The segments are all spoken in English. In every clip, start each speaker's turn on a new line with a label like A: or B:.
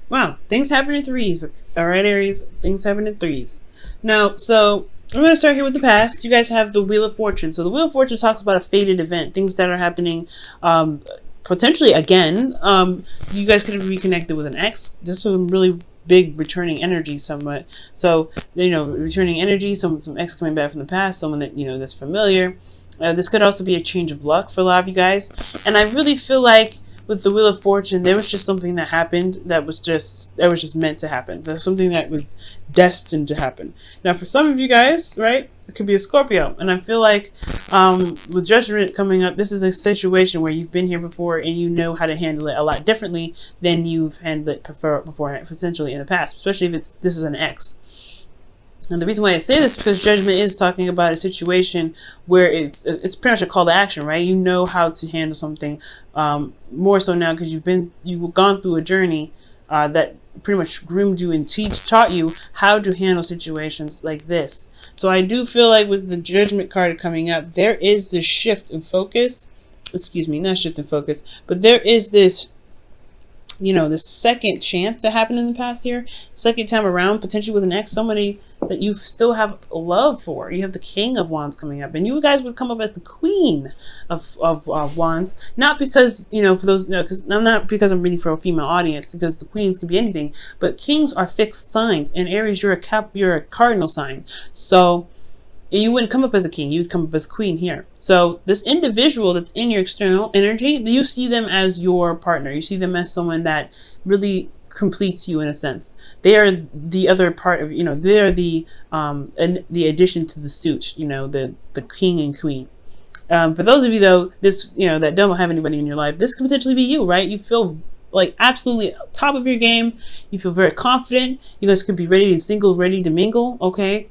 A: Wow, things happen in threes. All right, Aries, things happen in threes. Now, so I'm going to start here with the past. You guys have the Wheel of Fortune. So the Wheel of Fortune talks about a fated event, things that are happening potentially again. You guys could have reconnected with an ex. There's some really big returning energy somewhat. So, returning energy, someone from ex coming back from the past, someone that, that's familiar. This could also be a change of luck for a lot of you guys. And I really feel like with the Wheel of Fortune, there was just something that happened that was just meant to happen. There's something that was destined to happen. Now, for some of you guys, right, it could be a Scorpio, and I feel like with Judgment coming up, this is a situation where you've been here before and you know how to handle it a lot differently than you've handled it before, potentially in the past, especially if this is an ex. And the reason why I say this is because Judgment is talking about a situation where it's pretty much a call to action, right? You know how to handle something more so now because you've gone through a journey that pretty much groomed you and taught you how to handle situations like this. So I do feel like with the Judgment card coming up, there is this shift in focus. Excuse me, not shift in focus, but there is this this second chance that happened in the past year, second time around, potentially with an ex, somebody that you still have love for. You have the King of Wands coming up, and you guys would come up as the Queen of Wands, not because, for those, because not because I'm reading for a female audience, because the Queens could be anything, but Kings are fixed signs, and Aries, you're a cardinal sign, so you wouldn't come up as a king, you'd come up as queen here. So this individual that's in your external energy, you see them as your partner. You see them as someone that really completes you in a sense. They are the other part of, they are the addition to the suit, the king and queen. For those of you though, this, that don't have anybody in your life, this could potentially be you, right? You feel like absolutely top of your game. You feel very confident. You guys could be ready to mingle, okay?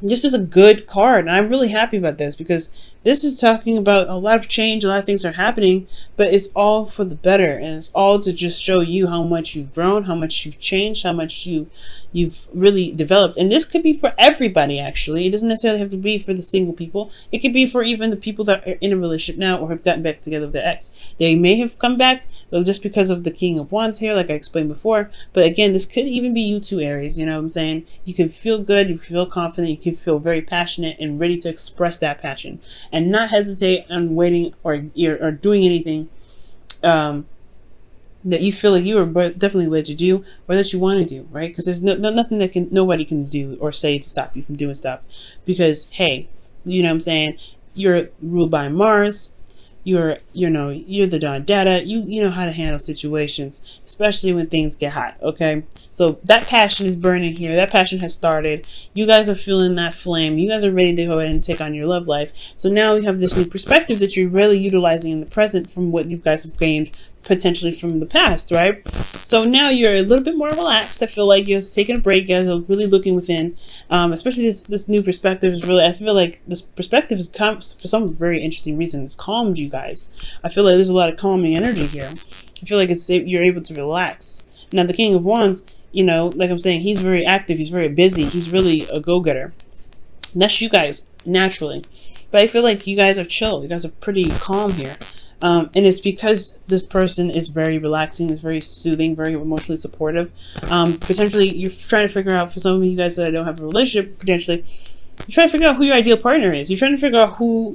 A: This is a good card, and I'm really happy about this because this is talking about a lot of change, a lot of things are happening, but it's all for the better, and it's all to just show you how much you've grown, how much you've changed, how much you've really developed. And this could be for everybody, actually. It doesn't necessarily have to be for the single people. It could be for even the people that are in a relationship now or have gotten back together with their ex. They may have come back just because of the King of Wands here, like I explained before. But again, this could even be you too, Aries. You know what I'm saying? You can feel good, you can feel confident, you can feel very passionate and ready to express that passion, and not hesitate on waiting or doing anything that you feel like you are definitely led to do or that you want to do, right? Because there's nothing that nobody can do or say to stop you from doing stuff, because hey, you know what I'm saying, you're ruled by Mars. You're the Don Dada. You know how to handle situations, especially when things get hot, okay? So that passion is burning here. That passion has started. You guys are feeling that flame. You guys are ready to go ahead and take on your love life. So now you have this new perspective that you're really utilizing in the present from what you guys have gained potentially from the past, right? So now you're a little bit more relaxed. I feel like you're taking a break. You guys are really looking within, especially this new perspective is really, I feel like this perspective has come for some very interesting reason. It's calmed you guys. I feel like there's a lot of calming energy here. I feel like you're able to relax. Now the King of Wands, like I'm saying, he's very active, he's very busy, he's really a go-getter. That's you guys naturally, but I feel like you guys are chill. You guys are pretty calm here. And it's because this person is very relaxing, is very soothing, very emotionally supportive. Potentially, you're trying to figure out, for some of you guys that don't have a relationship, potentially, you're trying to figure out who your ideal partner is. You're trying to figure out who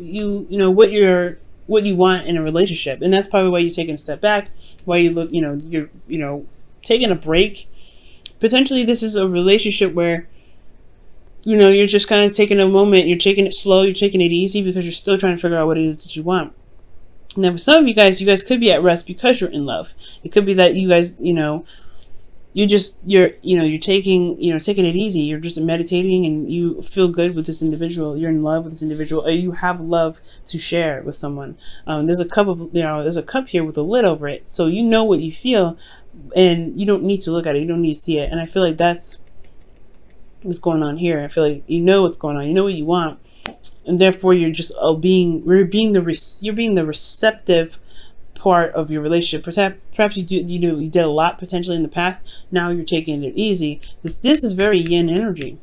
A: what you want in a relationship. And that's probably why you're taking a step back, why you look, you're, taking a break. Potentially, this is a relationship where, you're just kind of taking a moment, you're taking it slow, you're taking it easy because you're still trying to figure out what it is that you want. Now, for some of you guys could be at rest because you're in love. It could be that you guys, you're taking it easy. You're just meditating and you feel good with this individual. You're in love with this individual, or you have love to share with someone. There's a cup here with a lid over it, so you know what you feel, and you don't need to look at it. You don't need to see it. And I feel like that's what's going on here. I feel like you know what's going on. You know what you want. And therefore, you're just being the receptive part of your relationship. Perhaps you did a lot potentially in the past. Now you're taking it easy. This is very yin energy.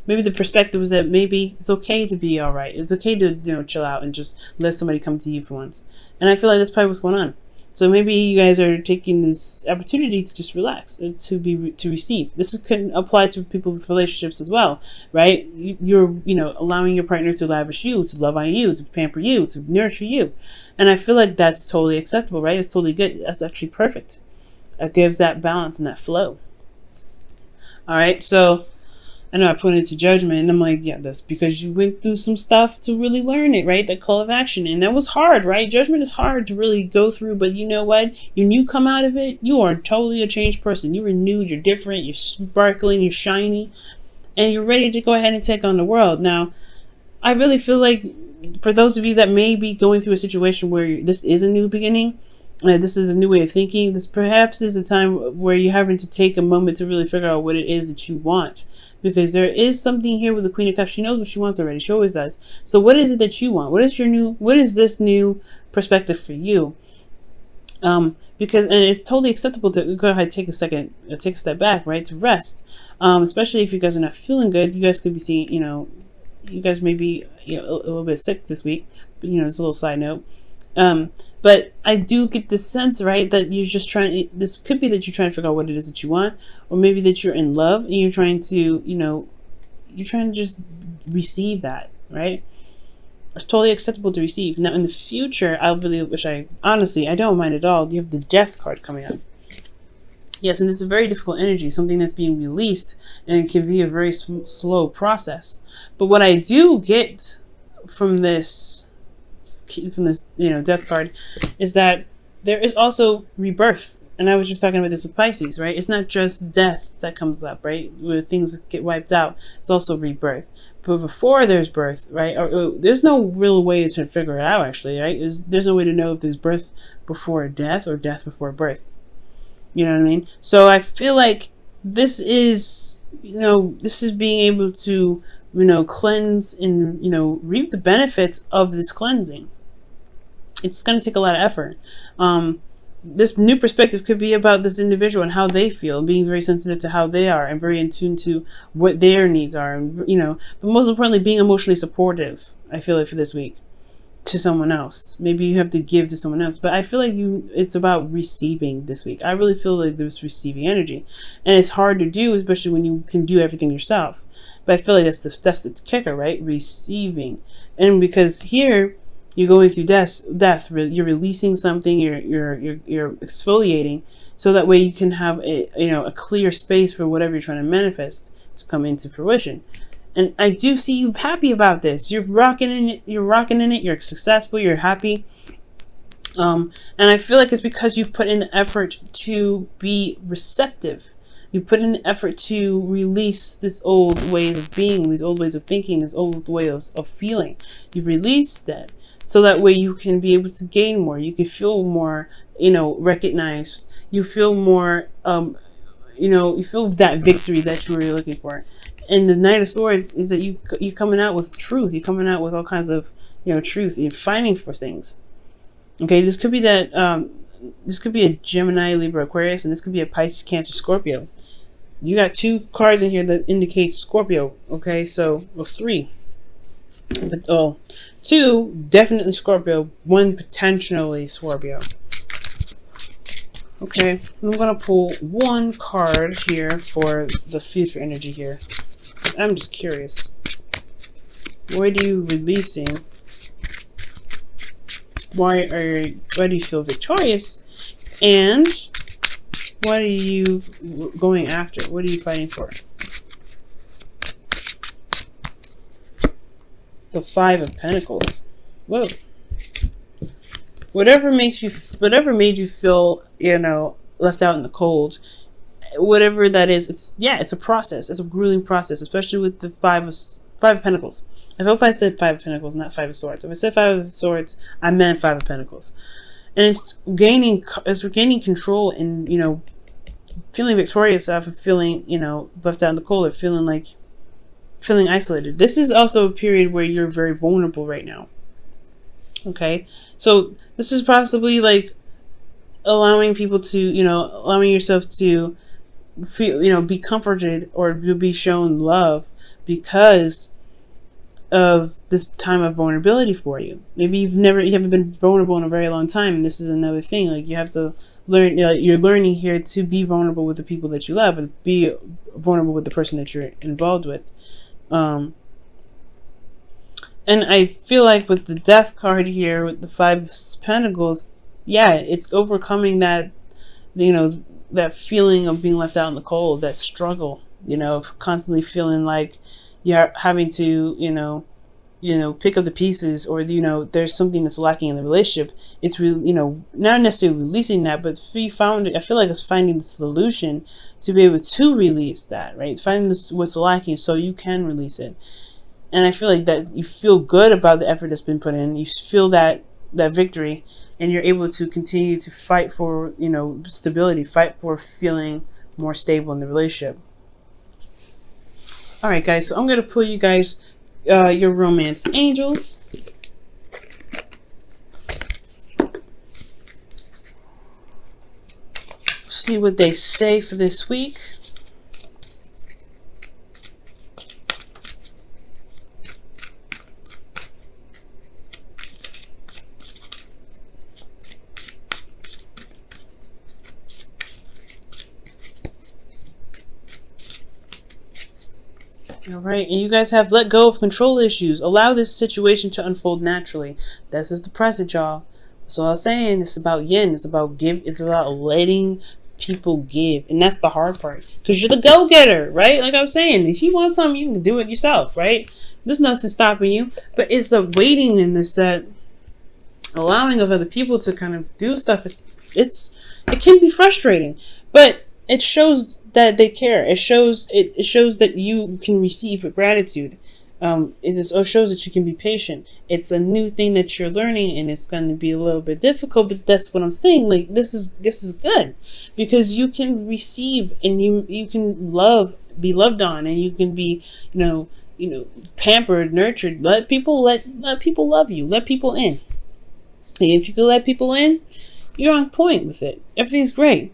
A: Maybe the perspective is that maybe it's okay to be all right. It's okay to chill out and just let somebody come to you for once. And I feel like that's probably what's going on. So maybe you guys are taking this opportunity to just relax and to receive. This can apply to people with relationships as well, right? You're allowing your partner to lavish you, to love on you, to pamper you, to nurture you, and I feel like that's totally acceptable, right? It's totally good. That's actually perfect. It gives that balance and that flow. All right, so I know I put it into judgment, and I'm like, yeah, that's because you went through some stuff to really learn it, right? That call of action. And that was hard, right? Judgment is hard to really go through, but you know what? When you come out of it, you are totally a changed person. You're renewed, you're different, you're sparkling, you're shiny, and you're ready to go ahead and take on the world. Now, I really feel like for those of you that may be going through a situation where this is a new beginning, this is a new way of thinking, this perhaps is a time where you're having to take a moment to really figure out what it is that you want. Because there is something here with the Queen of Cups. She knows what she wants already. She always does. So what is it that you want? What is this new perspective for you? Because, and it's totally acceptable to go ahead, take a step back, right? To rest. Especially if you guys are not feeling good. You guys could be seeing, you guys may be a little bit sick this week. But, it's a little side note. But I do get the sense, right, that you're just this could be that you're trying to figure out what it is that you want, or maybe that you're in love and you're trying to, just receive that, right? It's totally acceptable to receive. Now, in the future, I really wish I don't mind at all. You have the Death card coming up. Yes, and it's a very difficult energy, something that's being released, and it can be a very slow process. But what I do get from this Death card is that there is also rebirth. And I was just talking about this with Pisces, right? It's not just death that comes up, right? Where things get wiped out. It's also rebirth. But before there's birth, right? Or there's no real way to figure it out, actually, right? There's no way to know if there's birth before death or death before birth. You know what I mean? So I feel like this is being able to, cleanse and, reap the benefits of this cleansing. It's going to take a lot of effort. This new perspective could be about this individual and how they feel, being very sensitive to how they are and very in tune to what their needs are. And, but most importantly, being emotionally supportive, I feel like, for this week to someone else. Maybe you have to give to someone else, but I feel like it's about receiving this week. I really feel like there's receiving energy, and it's hard to do, especially when you can do everything yourself. But I feel like that's the kicker, right? Receiving. And because here, you're going through death. You're releasing something. You're exfoliating, so that way you can have a clear space for whatever you're trying to manifest to come into fruition. And I do see you happy about this. You're rocking in it. You're successful. You're happy. And I feel like it's because you've put in the effort to be receptive. You put in the effort to release this old ways of being, these old ways of thinking, this old way of feeling. You've released that. So that way you can be able to gain more. You can feel more, recognized. You feel more, you feel that victory that you were looking for. And the Knight of Swords is that you're coming out with truth. You're coming out with all kinds of, truth. You're fighting for things. Okay, this could be that, this could be a Gemini, Libra, Aquarius, and this could be a Pisces, Cancer, Scorpio. You got 2 cards in here that indicate Scorpio. Okay, so, well, 3. But 2 definitely Scorpio, 1 potentially Scorpio. Okay, I'm gonna pull 1 card here for the future energy here. I'm just curious. What are you releasing? Why do you feel victorious? And what are you going after? What are you fighting for? The 5 of Pentacles. Whoa. Whatever made you feel, left out in the cold, whatever that is, it's a process. It's a grueling process, especially with the 5 of Pentacles. I hope I said 5 of Pentacles, not 5 of Swords. If I said 5 of Swords, I meant 5 of Pentacles. And it's gaining control and, feeling victorious after feeling, left out in the cold, or feeling isolated. This is also a period where you're very vulnerable right now. Okay, so this is possibly like allowing people to, allowing yourself to feel, be comforted or to be shown love, because of this time of vulnerability for you. Maybe you haven't been vulnerable in a very long time, and this is another thing. Like, you have to learn. You're learning here to be vulnerable with the people that you love, and be vulnerable with the person that you're involved with. And I feel like with the Death card here, with the Five of Pentacles, yeah, it's overcoming that, that feeling of being left out in the cold, that struggle, of constantly feeling like you're having to, pick up the pieces, or, there's something that's lacking in the relationship. It's really, not necessarily releasing that, but I feel like it's finding the solution to be able to release that, right? It's finding what's lacking so you can release it. And I feel like that you feel good about the effort that's been put in. You feel that victory, and you're able to continue to fight for, stability, fight for feeling more stable in the relationship. All right, guys. So I'm going to pull you guys your romance angels. See what they say for this week. All right, and you guys have let go of control issues. Allow this situation to unfold naturally. This is the present, y'all. So I was saying, it's about yin. It's about give. It's about letting people give, and that's the hard part, because you're the go-getter, right? Like I was saying, if you want something, you can do it yourself, right? There's nothing stopping you. But it's the waiting in this, that allowing of other people to kind of do stuff. It can be frustrating, but it shows that they care. It shows that you can receive with gratitude. It shows that you can be patient. It's a new thing that you're learning, and it's going to be a little bit difficult, but that's what I'm saying. Like, this is good, because you can receive, and you can be loved on, and you can be, pampered, nurtured. Let people love you. Let people in. If you can let people in, you're on point with it. Everything's great.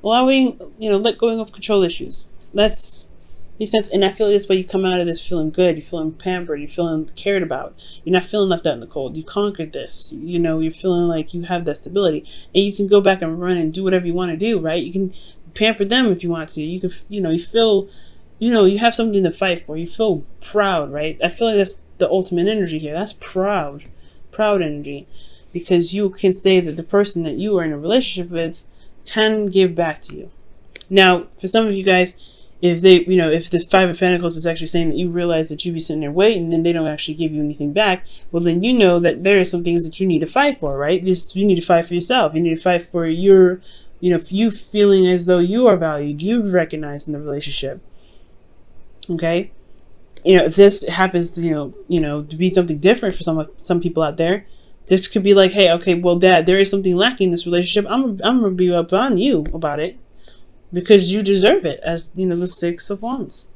A: Allowing, let going of control issues. That's makes sense. And I feel like that's why you come out of this feeling good. You're feeling pampered. You're feeling cared about. You're not feeling left out in the cold. You conquered this. You're feeling like you have that stability, and you can go back and run and do whatever you want to do. Right? You can pamper them if you want to. You can, you feel, you have something to fight for. You feel proud, right? I feel like that's the ultimate energy here. That's proud energy, because you can say that the person that you are in a relationship with can give back to you. Now, for some of you guys, if if the Five of Pentacles is actually saying that you realize that you be sitting there waiting and they don't actually give you anything back, well, then you know that there are some things that you need to fight for, right? You need to fight for yourself. You need to fight for your, you feeling as though you are valued, you recognized in the relationship. Okay? If this happens to, to be something different for some people out there, this could be like, hey, okay, well, Dad, there is something lacking in this relationship. I'm gonna be up on you about it, because you deserve it, as the Six of Wands.